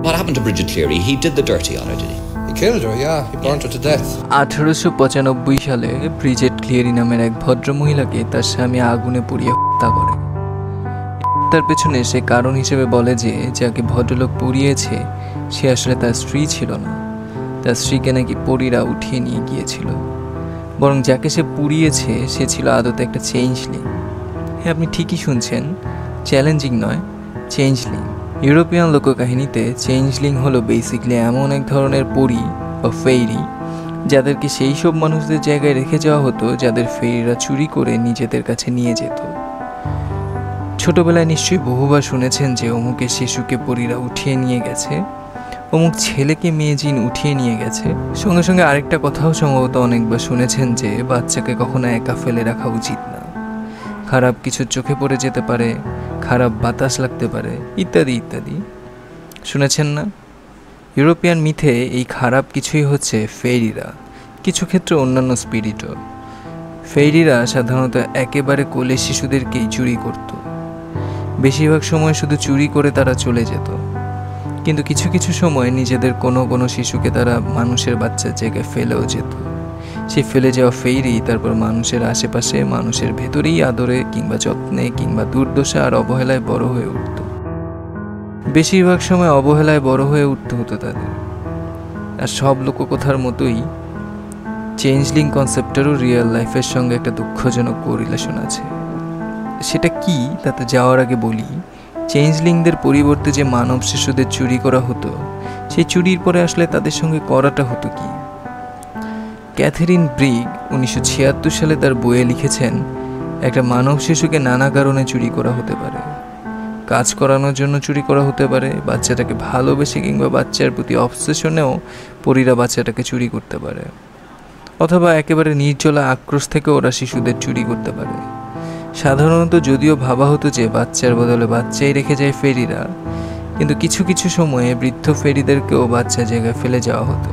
What happened to Bridget Cleary? He did the dirty on her, did he? He killed her, yeah. He burnt her to death. 1895 সালে Bridget ক্লিয়ারি নামের এক ভদ্র মহিলাকে তার স্বামী আগুনে পুড়িয়ে হত্যা করে। তার পেছনে সে কারণ হিসেবে বলে যে যাকে ভদ্রলোক পুড়িয়েছে সে আসলে তার স্ত্রী ছিল না, তার স্ত্রীকে নাকি পরীরা উঠিয়ে নিয়ে গিয়েছিল, বরং যাকে সে পুড়িয়েছে সে ছিল আদতে একটা চেঞ্জলিং। হ্যাঁ, আপনি ঠিকই শুনছেন, চ্যালেঞ্জিং নয়, চেঞ্জলিং। ইউরোপিয়ান লোককাহিনীতে চেঞ্জলিং হলো বেসিকলি এমন এক ধরনের পরী বা ফেইরি যাদেরকে সেই সব মানুষদের জায়গায় রেখে যাওয়া হতো যাদের ফেইরিরা চুরি করে নিজেদের কাছে নিয়ে যেত। ছোটবেলায় নিশ্চয়ই বহুবার শুনেছেন যে অমুকের শিশুকে পরীরা উঠিয়ে নিয়ে গেছে, অমুক ছেলেকে মেয়ে জিন উঠিয়ে নিয়ে গেছে। সঙ্গে সঙ্গে আরেকটা কথাও সম্ভবত অনেকবার শুনেছেন যে বাচ্চাকে কখনো একা ফেলে রাখা উচিত না, খারাপ কিছু চোখে পড়ে যেতে পারে, খারাপ বাতাস লাগতে পারে, ইত্যাদি ইত্যাদি। শুনেছেন না? ইউরোপিয়ান মিথে এই খারাপ কিছুই হচ্ছে ফেইরিরা, কিছু ক্ষেত্রে অন্যান্য স্পিরিটও। ফেইরিরা সাধারণত একেবারে কোলে শিশুদেরকেই চুরি করত, বেশিরভাগ সময় শুধু চুরি করে তারা চলে যেত, কিন্তু কিছু কিছু সময় নিজেদের কোনো কোনো শিশুকে তারা মানুষের বাচ্চার জায়গায় ফেলেও যেত। সে ফেলে যাওয়া ফেইরি তারপর মানুষের আশেপাশে, মানুষের ভেতরেই আদরে কিংবা যত্নে কিংবা দুর্দশা আর অবহেলায় বড় হয়ে উঠত। বেশিরভাগ সময় অবহেলায় বড় হয়ে উঠতে হতো তাদের। আর সব লোককথার মতোই চেঞ্জলিং কনসেপ্টেরও রিয়েল লাইফের সঙ্গে একটা দুঃখজনক কোরিলেশন আছে। সেটা কি তাতে যাওয়ার আগে বলি, চেঞ্জলিংদের পরিবর্তে যে মানব শিশুদের চুরি করা হতো, সেই চুরির পরে আসলে তাদের সঙ্গে করাটা হতো কি? ক্যাথেরিন ব্রিগ 1976 সালে তার বইয়ে লিখেছেন, একটা মানব শিশুকে নানা কারণে চুরি করা হতে পারে। কাজ করানোর জন্য চুরি করা হতে পারে, বাচ্চাটাকে ভালোবেসে কিংবা বাচ্চার প্রতি অবসেশনেও পরীরা বাচ্চাটাকে চুরি করতে পারে, অথবা একেবারে নির্জলা আক্রোশ থেকে ওরা শিশুদের চুরি করতে পারে। সাধারণত যদিও ভাবা হতো যে বাচ্চার বদলে বাচ্চাই রেখে যায় ফেরিরা, কিন্তু কিছু কিছু সময়ে বৃদ্ধ ফেরিদেরকেও বাচ্চা জায়গায় ফেলে যাওয়া হতো,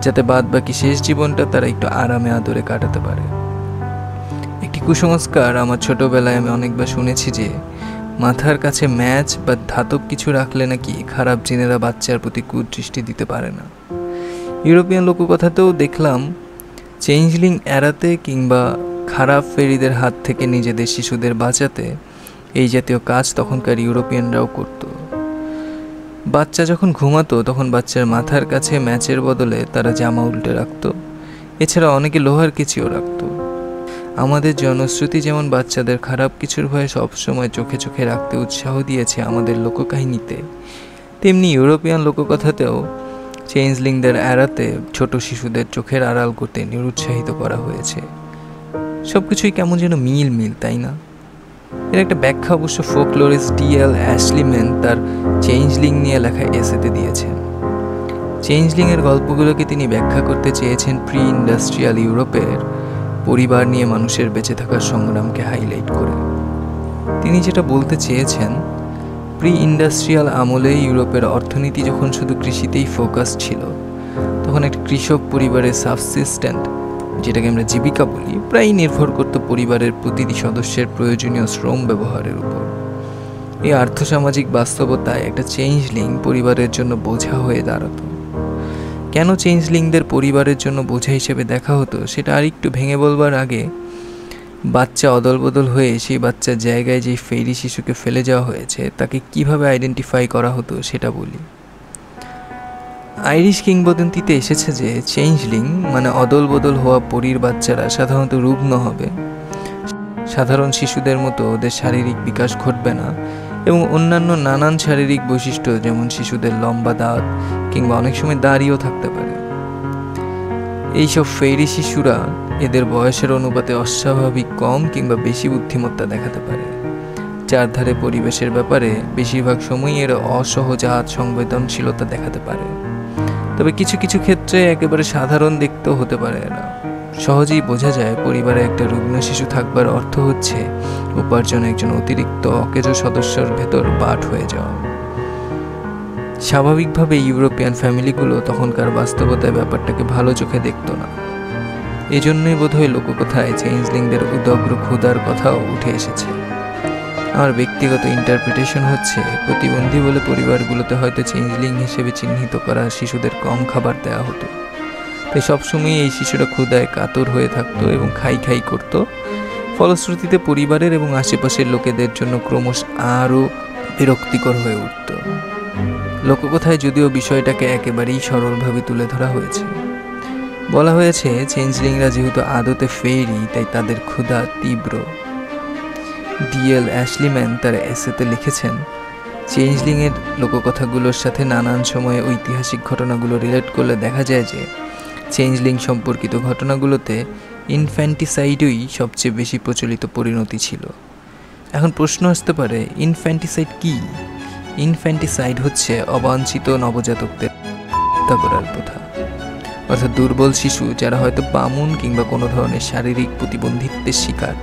যাতে বাদ বাকি শেষ জীবনটা তারা একটু আরামে আদরে কাটাতে পারে। একটি কুসংস্কার আমার ছোটবেলায় আমি অনেকবার শুনেছি যে মাথার কাছে ম্যাচ বা ধাতব কিছু রাখলে নাকি খারাপ জিনেরা বাচ্চার প্রতি কুদৃষ্টি দিতে পারে না। ইউরোপিয়ান লোককথাতেও দেখলাম চেঞ্জলিং এড়াতে কিংবা খারাপ ফেরিদের হাত থেকে নিজেদের শিশুদের বাঁচাতে এই জাতীয় কাজ তখনকার ইউরোপিয়ানরাও করত। বাচ্চা যখন ঘুমাতো তখন বাচ্চার মাথার কাছে ম্যাচের বদলে তারা জামা উল্টে রাখত, এছাড়া অনেকে লোহার কেচিও রাখত। আমাদের জনশ্রুতি যেমন বাচ্চাদের খারাপ কিছুর ভয়ে সবসময় চোখে চোখে রাখতে উৎসাহ দিয়েছে আমাদের লোককাহিনীতে, তেমনি ইউরোপিয়ান লোককথাতেও চেঞ্জলিংদের এড়াতে ছোট শিশুদের চোখের আড়াল করতে নিরুৎসাহিত করা হয়েছে। সব কিছুই কেমন যেন মিল মিল, তাই না? এর একটা ব্যাখ্যা অবশ্য ফোকলোরিস্ট D.L. অ্যাশলিম্যান তার চেঞ্জলিং নিয়ে লেখা এসেতে দিয়েছেন। চেঞ্জলিংয়ের গল্পগুলোকে তিনি ব্যাখ্যা করতে চেয়েছেন প্রি ইন্ডাস্ট্রিয়াল ইউরোপের পরিবার নিয়ে মানুষের বেঁচে থাকার সংগ্রামকে হাইলাইট করে। তিনি যেটা বলতে চেয়েছেন, প্রি ইন্ডাস্ট্রিয়াল আমলে ইউরোপের অর্থনীতি যখন শুধু কৃষিতেই ফোকাস ছিল, তখন একটা কৃষক পরিবারের সাবসিস্টেন্ট, যেটাকে আমরা জীবিকা বলি, প্রায় নির্ভর করত পরিবারের প্রতিটি সদস্যের প্রয়োজনীয় শ্রম ব্যবহারের উপর। এই আর্থসামাজিক বাস্তবতায় একটা চেঞ্জলিং পরিবারের জন্য বোঝা হয়ে দাঁড়াতো। কেন চেঞ্জলিংদের পরিবারের জন্য বোঝা হিসেবে দেখা হতো সেটা আর একটু ভেঙে বলবার আগে বাচ্চা অদল বদল হয়ে সেই বাচ্চার জায়গায় যেই ফেরি শিশুকে ফেলে যাওয়া হয়েছে তাকে কিভাবে আইডেন্টিফাই করা হতো সেটা বলি। আইরিশ কিংবদন্তিতে এসেছে যে চেঞ্জলিং মানে অদল বদল হওয়া পরীর বাচ্চারা সাধারণত রুগ্ন হবে, সাধারণ শিশুদের মতো ওদের শারীরিক বিকাশ ঘটবে না এবং অন্যান্য নানান শারীরিক বৈশিষ্ট্য যেমন শিশুদের লম্বা দাঁত কিংবা অনেক সময় দাড়িও থাকতে পারে। এইসব ফেরি শিশুরা এদের বয়সের অনুপাতে অস্বাভাবিক কম কিংবা বেশি বুদ্ধিমত্তা দেখাতে পারে, যার ধারে পরিবেশের ব্যাপারে বেশিরভাগ সময়ই এরা অসহজাত সংবেদনশীলতা দেখাতে পারে। তবে কিছু কিছু ক্ষেত্রে একেবারে সাধারণ দেখতেও হতে পারে এরা। সহজেই বোঝা যায় পরিবারে একটা রুগ্ন শিশু থাকবার অর্থ হচ্ছে উপার্জন একজন অতিরিক্ত অকেজো সদস্যর ভেতর বাট হয়ে যাওয়া। স্বাভাবিকভাবে ইউরোপিয়ান ফ্যামিলিগুলো তখনকার বাস্তবতায় ব্যাপারটাকে ভালো চোখে দেখত না। এজন্যই বোধহয় লোককথায় চেঞ্জলিংদের উদগ্র ক্ষুধার কথাও উঠে এসেছে। আমার ব্যক্তিগত ইন্টারপ্রিটেশন হচ্ছে, প্রতিবন্ধী বলে পরিবারগুলোতে হয়তো চেঞ্জলিং হিসেবে চিহ্নিত করা শিশুদের কম খাবার দেওয়া হতো, তাই সবসময় এই শিশুরা ক্ষুধায় কাতর হয়ে থাকতো এবং খাই খাই করত। ফলশ্রুতিতে পরিবারের এবং আশেপাশের লোকেদের জন্য ক্রমশ আরও বিরক্তিকর হয়ে উঠত। লোককথায় যদিও বিষয়টাকে একেবারেই সরলভাবে তুলে ধরা হয়েছে। বলা হয়েছে চেঞ্জলিংরা যেহেতু আদতে ফেরি, তাই তাদের ক্ষুধা তীব্র। ডিএল অ্যাশলিম্যান তার এসেতে লিখেছেন, চেঞ্জলিংয়ের লোককথাগুলোর সাথে নানান সময়ে ঐতিহাসিক ঘটনাগুলো রিলেট করলে দেখা যায় যে চেঞ্জলিং সম্পর্কিত ঘটনাগুলোতে ইনফ্যান্টিসাইডই সবচেয়ে বেশি প্রচলিত পরিণতি ছিল। এখন প্রশ্ন আসতে পারে, ইনফ্যান্টিসাইড কি? ইনফ্যান্টিসাইড হচ্ছে অবাঞ্ছিত নবজাতকদের হত্যা করার প্রথা, অর্থাৎ দুর্বল শিশু যারা হয়তো বামুন কিংবা কোনো ধরনের শারীরিক প্রতিবন্ধিত্বের শিকার,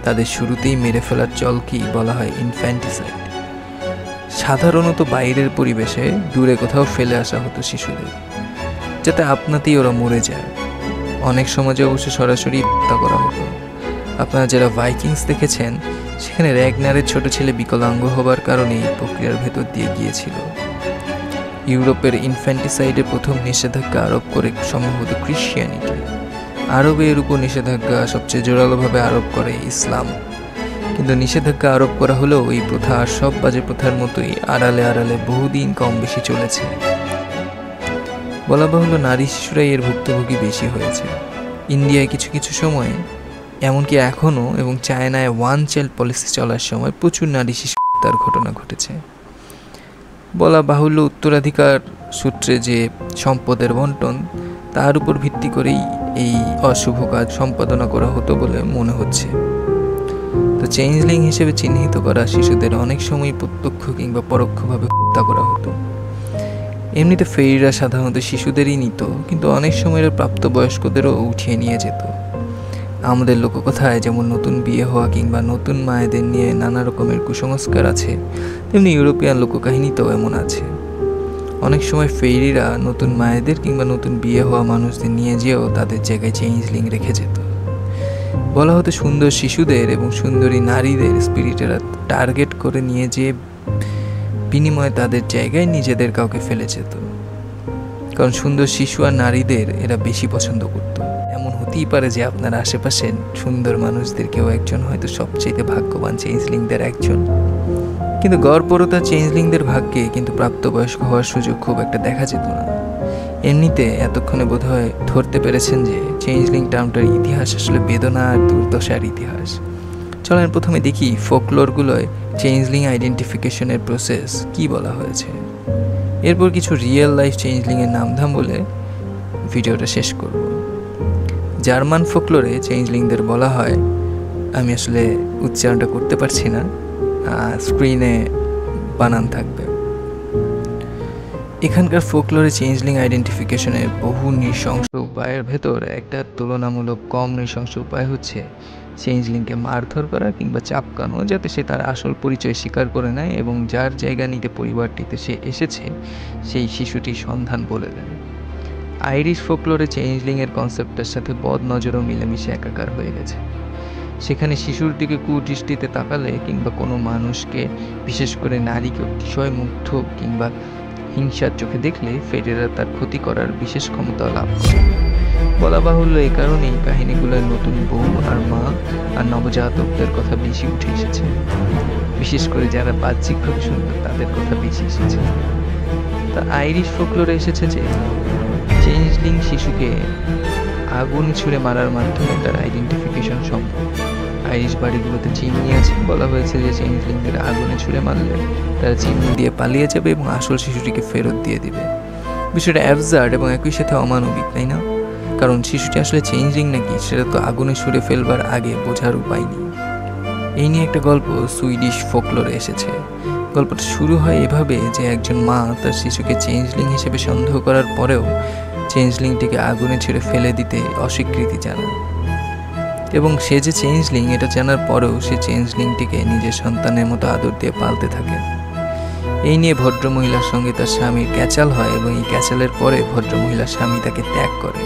তাদের শুরুতেই মেরে ফেলার চলকেই বলা হয় ইনফ্যান্টিসাইড। সাধারণত বাইরের পরিবেশে দূরে কোথাও ফেলে আসা হতো শিশুদের, যাতে আপনাতেই ওরা মরে যায়। অনেক সমাজে অবশ্য সরাসরি হত্যা করা হতো। আপনারা যারা ভাইকিংস দেখেছেন, সেখানে র্যাগনারের ছোট ছেলে বিকলাঙ্গ হবার কারণে এই প্রক্রিয়ার ভেতর দিয়ে গিয়েছিল। ইউরোপের ইনফ্যান্টিসাইডে প্রথম নিষেধাজ্ঞা আরোপ করে সম্ভবত ক্রিশ্চিয়ানিটি। আরবে এর উপর নিষেধাজ্ঞা সবচেয়ে জোরালোভাবে আরোপ করে ইসলাম। কিন্তু নিষেধাজ্ঞা আরোপ করা হলেও এই প্রথা আর সব বাজে প্রথার মতোই আড়ালে আড়ালে বহুদিন কম বেশি চলেছে। বলা বাহুল্য, নারী শিশুরাই এর ভুক্তভোগী বেশি হয়েছে। ইন্ডিয়ায় কিছু কিছু সময়ে, এমনকি এখনও, এবং চায়নায় ওয়ান চাইল্ড পলিসি চলার সময় প্রচুর নারী শিশু হত্যার ঘটনা ঘটেছে। বলা বাহুল্য, উত্তরাধিকার সূত্রে যে সম্পদের বন্টন, তার উপর ভিত্তি করেই এই অশুভ কাজ সম্পাদনা করা হতো বলে মনে হচ্ছে। তো চেঞ্জলিং হিসেবে চিহ্নিত করা শিশুদের অনেক সময় প্রত্যক্ষ কিংবা পরোক্ষভাবে হত্যা করা হতো। এমনিতে ফেরিরা সাধারণত শিশুদেরই নিত, কিন্তু অনেক সময় প্রাপ্তবয়স্কদেরও উঠিয়ে নিয়ে যেত। আমাদের লোককথায় যেমন নতুন বিয়ে হওয়া কিংবা নতুন মায়েদের নিয়ে নানা রকমের কুসংস্কার আছে, তেমনি ইউরোপিয়ান লোককাহিনীতেও এমন আছে। অনেক সময় ফেরিরা নতুন মায়েদের কিংবা নতুন বিয়ে হওয়া মানুষদের নিয়ে যেও তাদের জায়গায় চেঞ্জলিং রেখে যেত। বলা হতো সুন্দর শিশুদের এবং সুন্দরী নারীদের স্পিরিটেরা টার্গেট করে নিয়ে যেয়ে বিনিময়ে তাদের জায়গায় নিজেদের কাউকে ফেলে যেত, কারণ সুন্দর শিশু আর নারীদের এরা বেশি পছন্দ করত। এমন হতেই পারে যে আপনার আশেপাশে সুন্দর মানুষদের কেউ একজন হয়তো সবচেয়ে ভাগ্যবান চেঞ্জলিংদের একজন। কিন্তু গড়পড়তা চেঞ্জলিংদের ভাগ্যে কিন্তু প্রাপ্তবয়স্ক হওয়ার সুযোগ খুব একটা দেখা যেত না। এমনিতে এতক্ষণে বোধহয় ধরতে পেরেছেন যে চেঞ্জলিং টার্মটার ইতিহাস আসলে বেদনা আর দুর্দশার ইতিহাস। চলেন প্রথমে দেখি ফোকলোরগুলোয় চেঞ্জলিং আইডেন্টিফিকেশনের প্রসেস কি বলা হয়েছে। এরপর কিছু রিয়েল লাইফ চেঞ্জলিংয়ের নামধাম বলে ভিডিওটা শেষ করব। জার্মান ফোকলোরে চেঞ্জলিংদের বলা হয়, আমি আসলে উচ্চারণটা করতে পারছি না, স্ক্রিনে বানান থাকবে। এখানকার ফোকলোরে চেঞ্জলিং আইডেন্টিফিকেশনের বহু নৃশংস উপায়ের ভেতর একটা তুলনামূলক কম নৃশংস উপায় হচ্ছে চেঞ্জলিংকে মারধর করা কিংবা চাপকানো, যাতে সে তার আসল পরিচয় স্বীকার করে নেয় এবং যার জায়গা নিতে পরিবারটিতে সে এসেছে সেই শিশুটির সন্ধান বলে দেয়। আইরিশ ফোকলোরে চেঞ্জলিংয়ের কনসেপ্টের সাথে বদ নজরও মিলেমিশে একাকার হয়ে গেছে। সেখানে শিশুর দিকে কুদৃষ্টিতে তাকালে কিংবা কোনো মানুষকে, বিশেষ করে নারীকে অতিশয় মুগ্ধ কিংবা হিংসার চোখে দেখলে ফেরেরা তার ক্ষতি করার বিশেষ ক্ষমতা লাভ করে। বলা বাহুল্য, এই কারণেই কাহিনীগুলোর নতুন বউ আর মা আর নবজাতকদের কথা বেশি উঠে এসেছে। বিশেষ করে যারা বাহ্যিকভাবে সুন্দর তাদের কথা বেশি এসেছে। তা আইরিশ ফোকলোরে এসেছে যে চেঞ্জলিং শিশুকে আগুন ছুঁড়ে মারার মাধ্যমে তার আইডেন্টিফিকেশন সম্ভব। আইরিশ বাড়িগুলোতে চিমনি আছে। বলা হয়েছে যে চেঞ্জলিংদের আগুনে ছুঁড়ে মারলে তারা চিমনি দিয়ে পালিয়ে যাবে এবং আসল শিশুটিকে ফেরত দিয়ে দিবে। বিষয়টা অ্যাবসার্ড এবং একই সাথে অমানবিক, তাই না? কারণ শিশুটি আসলে চেঞ্জলিং নাকি সেটা তো আগুনে ছুঁড়ে ফেলবার আগে বোঝার উপায় নেই। এই নিয়ে একটা গল্প সুইডিশ ফোকলোরে এসেছে। গল্পটা শুরু হয় এভাবে যে একজন মা তার শিশুকে চেঞ্জলিং হিসেবে সন্দেহ করার পরেও চেঞ্জলিংটিকে আগুনে ছেড়ে ফেলে দিতে অস্বীকৃতি জানায়, এবং সে যে চেঞ্জলিং এটা জানার পরেও সে চেঞ্জলিংটিকে নিজের সন্তানের মতো আদর দিয়ে পালতে থাকে। এই নিয়ে ভদ্রমহিলার সঙ্গে তার স্বামীর ক্যাচাল হয় এবং এই ক্যাচালের পরে ভদ্রমহিলার স্বামী তাকে ত্যাগ করে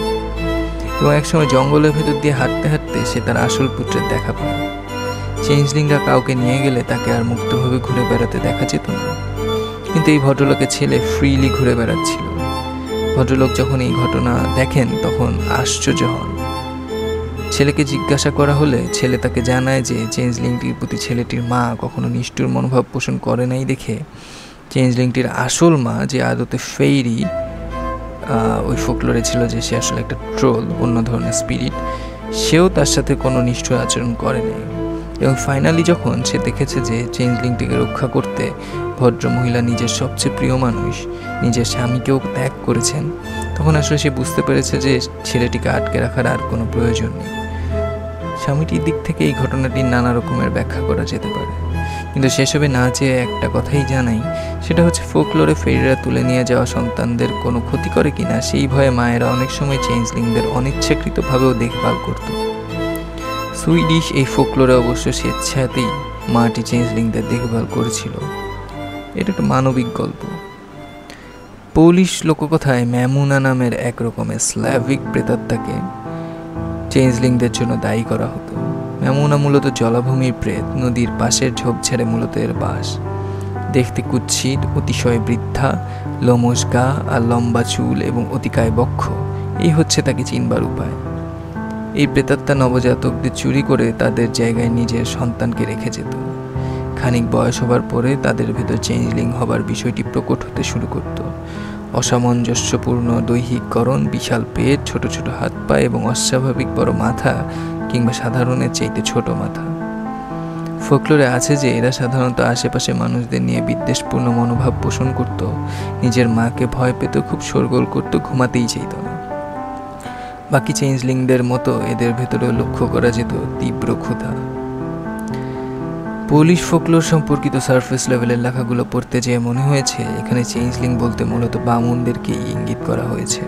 এবং একসময় জঙ্গলের ভেতর দিয়ে হাঁটতে হাঁটতে সে তার আসল পুত্রের দেখা পায়। চেঞ্জলিংরা কাউকে নিয়ে গেলে তাকে আর মুক্তভাবে ঘুরে বেড়াতে দেখা যেত না, কিন্তু এই ভদ্রলোকের ছেলে ফ্রিলি ঘুরে বেড়াচ্ছিল। ভদ্রলোক যখন এই ঘটনা দেখেন তখন আশ্চর্য হন। ছেলেকে জিজ্ঞাসা করা হলে ছেলে তাকে জানায় যে চেঞ্জলিংটির প্রতি ছেলেটির মা কখনো নিষ্ঠুর মনোভাব পোষণ করে নাই দেখে চেঞ্জলিংটির আসল মা, যে আদতে ফেইরি, ওই ফোকলোরে ছিল যে সে আসলে একটা ট্রোল, অন্য ধরনের স্পিরিট, সেও তার সাথে কোনো নিষ্ঠুর আচরণ করে নাই। এবং ফাইনালি যখন সে দেখেছে যে চেঞ্জলিংটিকে রক্ষা করতে ভদ্রমহিলা নিজের সবচেয়ে প্রিয় মানুষ, নিজের স্বামীকেও ত্যাগ করেছেন, তখন আসলে সে বুঝতে পেরেছে যে ছেলেটিকে আটকে রাখার আর কোনো প্রয়োজন নেই। স্বামীটির দিক থেকে এই ঘটনাটির নানা রকমের ব্যাখ্যা করা যেতে পারে, কিন্তু সেসবে না চেয়ে একটা কথাই জানাই, সেটা হচ্ছে ফোকলোরে ফেরিরা তুলে নিয়ে যাওয়া সন্তানদের কোনো ক্ষতি করে কিনা সেই ভয়ে মায়েরা অনেক সময় চেঞ্জলিংদের অনিচ্ছাকৃতভাবেও দেখভাল করত। সুইডিশ এই ফোকলোরে অবশ্য স্বেচ্ছাতেই মাটি চেঞ্জলিংদের দেখভাল করেছিল। এটা একটা মানবিক গল্প। পোলিশ লোককথায় ম্যামুনা নামের এক রকমের স্ল্যাভিক প্রেতাত্মাকে চেঞ্জলিংদের জন্য দায়ী করা হতো। ম্যামুনা মূলত জলাভূমির প্রেত, নদীর পাশের ঝোপঝাড়ে মূলত এর বাস। দেখতে কুৎসিত, অতিশয় বৃদ্ধা, লোমশ গা আর লম্বা চুল এবং অতিকায় বক্ষ, এই হচ্ছে তাকে চিনবার উপায়। এই প্রেতাত্মা নবজাতকদের চুরি করে তাদের জায়গায় নিজের সন্তানকে রেখে যেত। খানিক বয়স হবার পরে তাদের ভেতর চেঞ্জলিং হবার বিষয়টি প্রকট হতে শুরু করত। অসামঞ্জস্যপূর্ণ দৈহিককরণ, বিশাল পেট, ছোট ছোট হাত পা এবং অস্বাভাবিক বড় মাথা কিংবা সাধারণের চাইতে ছোট মাথা। ফোকলোরে আছে যে এরা সাধারণত আশেপাশে মানুষদের নিয়ে বিদ্বেষপূর্ণ মনোভাব পোষণ করত, নিজের মাকে ভয় পেত, খুব শোরগোল করত, ঘুমাতেই চাইত না। বাকি চেঞ্জলিংদের মতো এদের ভেতরেও লক্ষ্য করা যেত তীব্র ক্ষুধা। পোলিশ ফোকলোর সম্পর্কিত সারফেস লেভেলের লেখাগুলো পড়তে যেয়ে মনে হয়েছে এখানে চেঞ্জলিং বলতে মূলত বামুনদেরকেই ইঙ্গিত করা হয়েছে।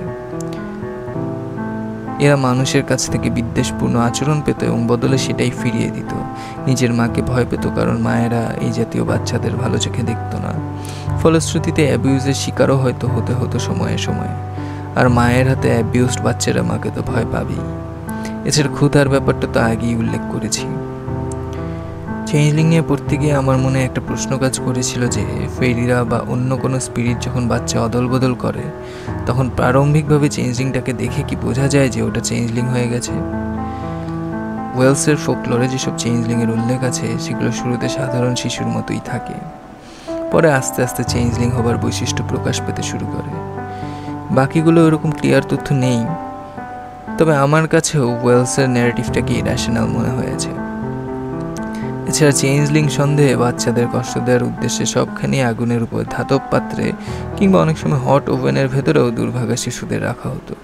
এরা মানুষের কাছ থেকে বিদ্বেষপূর্ণ আচরণ পেত এবং বদলে সেটাই ফিরিয়ে দিত। নিজের মাকে ভয় পেত কারণ মায়েরা এই জাতীয় বাচ্চাদের ভালো চোখে দেখত না। ফলশ্রুতিতে অ্যাবিউজের শিকারও হয়তো হতে হতো সময়ে সময়ে। আর মায়ের হাতে অ্যাবিউজড বাচ্চারা মাকে তো ভয় পাবেই। এছাড়া ক্ষুধার ব্যাপারটা তো আগেই উল্লেখ করেছি। চেঞ্জলিং নিয়ে পড়তে গিয়ে আমার মনে একটা প্রশ্ন কাজ করেছিল যে ফেরিরা বা অন্য কোনো স্পিরিট যখন বাচ্চা অদল বদল করে তখন প্রারম্ভিকভাবে চেঞ্জলিংটাকে দেখে কি বোঝা যায় যে ওটা চেঞ্জলিং হয়ে গেছে। ওয়েলসের ফোকলোরে যেসব চেঞ্জলিংয়ের উল্লেখ আছে সেগুলো শুরুতে সাধারণ শিশুর মতোই থাকে, পরে আস্তে আস্তে চেঞ্জলিং হবার বৈশিষ্ট্য প্রকাশ পেতে শুরু করে। বাকিগুলো এরকম ক্লিয়ার তথ্য নেই, তবে আমার কাছেও ওয়েলসের ন্যারেটিভটাকে ইরাশনাল মনে হয়েছে। এছাড়া চেঞ্জলিং সন্দেহে বাচ্চাদের কষ্ট দেওয়ার উদ্দেশ্যে সবখানি আগুনের উপর ধাতব পাত্রে কিংবা অনেক সময় হট ওভেনের ভেতরেও দুর্ভাগা শিশুদের রাখা হতো।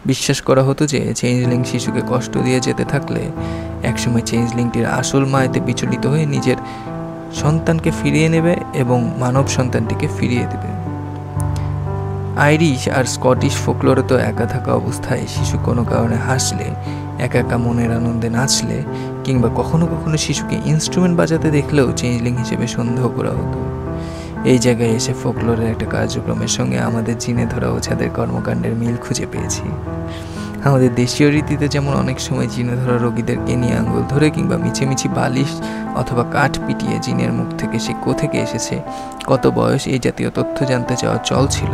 বিশ্বাস করা হতো যে চেঞ্জলিং শিশুকে কষ্ট দিয়ে যেতে থাকলে একসময় চেঞ্জলিংটির আসল মা এতে বিচলিত হয়ে নিজের সন্তানকে ফিরিয়ে নেবে এবং মানব সন্তানটিকে ফিরিয়ে দেবে। আইরিশ আর স্কটিশ ফোকলোরে তো একা থাকা অবস্থায় শিশু কোনো কারণে হাসলে, একা একা মনের আনন্দে নাচলে কিংবা কখনো কখনো শিশুকে ইনস্ট্রুমেন্ট বাজাতে দেখলেও চেঞ্জলিং হিসেবে সন্দেহ করা হতো। এই জায়গায় এসে ফোকলোরের একটা কার্যক্রমের সঙ্গে আমাদের জিনে ধরা ওঝাদের কর্মকাণ্ডের মিল খুঁজে পেয়েছি। আমাদের দেশীয় রীতিতে যেমন অনেক সময় জিনে ধরা রোগীদেরকে নিয়ে আঙুল ধরে কিংবা মিছিমিছি বালিশ অথবা কাঠ পিটিয়ে জিনের মুখ থেকে সে কোথেকে এসেছে, কত বয়স, এই জাতীয় তথ্য জানতে চাওয়া চল ছিল,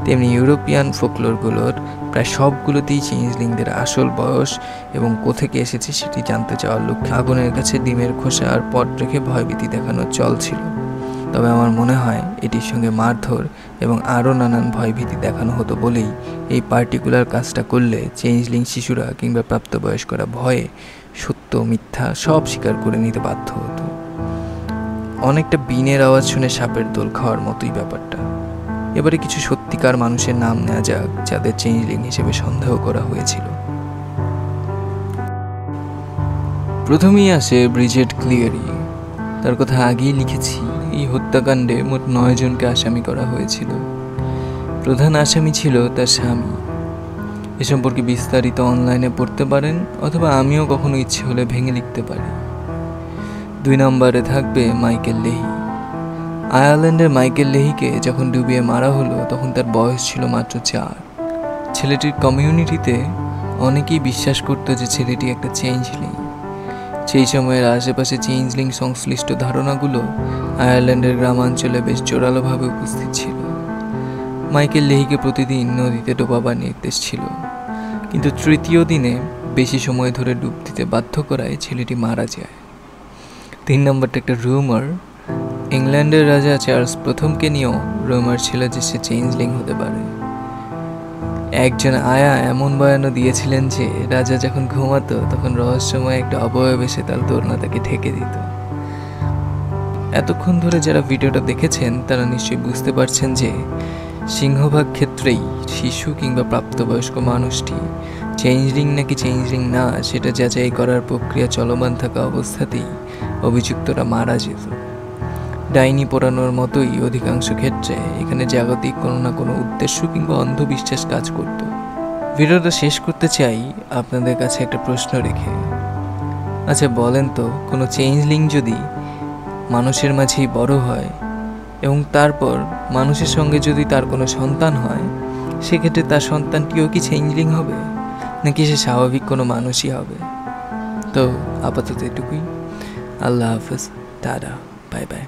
তেমনি ইউরোপিয়ান ফোকলোরগুলোর প্রায় সবগুলোতেই চেঞ্জলিংদের আসল বয়স এবং কোথেকে এসেছে সেটি জানতে চাওয়ার লক্ষ্যে আগুনের কাছে ডিমের খোসা আর পট রেখে ভয়ভীতি দেখানোর চল ছিল। তবে আমার মনে হয় এটির সঙ্গে মারধর এবং আরও নানান ভয়ভীতি দেখানো হতো বলেই এই পার্টিকুলার কাজটা করলে চেঞ্জলিং শিশুরা কিংবা প্রাপ্তবয়স্করা ভয়ে সত্য মিথ্যা সব স্বীকার করে নিতে বাধ্য হতো। অনেকটা বিনের আওয়াজ শুনে সাপের দোল খাওয়ার মতোই ব্যাপারটা। এবারে কিছু সত্যিকার মানুষের নাম নেওয়া যাক যাদের চেঞ্জলিং হিসেবে সন্দেহ করা হয়েছিল। প্রথমেই আসে ব্রিজেট ক্লিয়ারি। তার কথা আগেই লিখেছি। এই হত্যাকাণ্ডে মোট 9 জনকে আসামি করা হয়েছিল। প্রধান আসামি ছিল তার স্বামী। এ সম্পর্কে বিস্তারিত অনলাইনে পড়তে পারেন অথবা আমিও কখনো ইচ্ছে হলে ভেঙে লিখতে পারি। 2 নম্বরে থাকবে মাইকেল লেহি। আয়ারল্যান্ডের মাইকেল লেহিকে যখন ডুবিয়ে মারা হলো তখন তার বয়স ছিল মাত্র 4। ছেলেটির কমিউনিটিতে অনেকেই বিশ্বাস করত যে ছেলেটি একটা চেঞ্জলিং। সেই সময়ের আশেপাশে চেঞ্জলিং সংশ্লিষ্ট ধারণাগুলো আয়ারল্যান্ডের গ্রামাঞ্চলে বেশ জোরালোভাবে উপস্থিত ছিল। মাইকেল লেহিকে প্রতিদিন নদীতে ডোবাবার নির্দেশ ছিল, কিন্তু তৃতীয় দিনে বেশি সময় ধরে ডুব দিতে বাধ্য করায় ছেলেটি মারা যায়। 3 নম্বরটা একটা রুমার। ইংল্যান্ডের রাজা চার্লস প্রথমকে নিয়েও রুমার ছিল যে সে চেঞ্জলিং হতে পারে। একজন আয়া এমন বয়ানও দিয়েছিলেন যে রাজা যখন ঘুমাতো তখন রহস্যময় একটা অবয়ব এসে তার দোলনা তাকে ঢেকে দিত। এতক্ষণ ধরে যারা ভিডিওটা দেখেছেন তারা নিশ্চয়ই বুঝতে পারছেন যে সিংহভাগ ক্ষেত্রেই শিশু কিংবা প্রাপ্তবয়স্ক মানুষটি চেঞ্জলিং নাকি চেঞ্জলিং না সেটা যাচাই করার প্রক্রিয়া চলমান থাকা অবস্থাতেই অভিযুক্তরা মারা যেত। ডাইনি পোড়ানোর মতোই অধিকাংশ ক্ষেত্রে এখানে জাগতিক কোনো না কোনো উদ্দেশ্য কিংবা অন্ধবিশ্বাস কাজ করত। ভিডিওটা শেষ করতে চাই আপনাদের কাছে একটা প্রশ্ন রেখে। আচ্ছা বলেন তো, কোনো চেঞ্জলিং যদি মানুষের মাঝেই বড় হয় এবং তারপর মানুষের সঙ্গে যদি তার কোনো সন্তান হয়, সেক্ষেত্রে তার সন্তানটিও কি চেঞ্জলিং হবে নাকি সে স্বাভাবিক কোনো মানুষই হবে? তো আপাতত এটুকুই। আল্লাহ হাফেজ, টাটা, বাই বাই।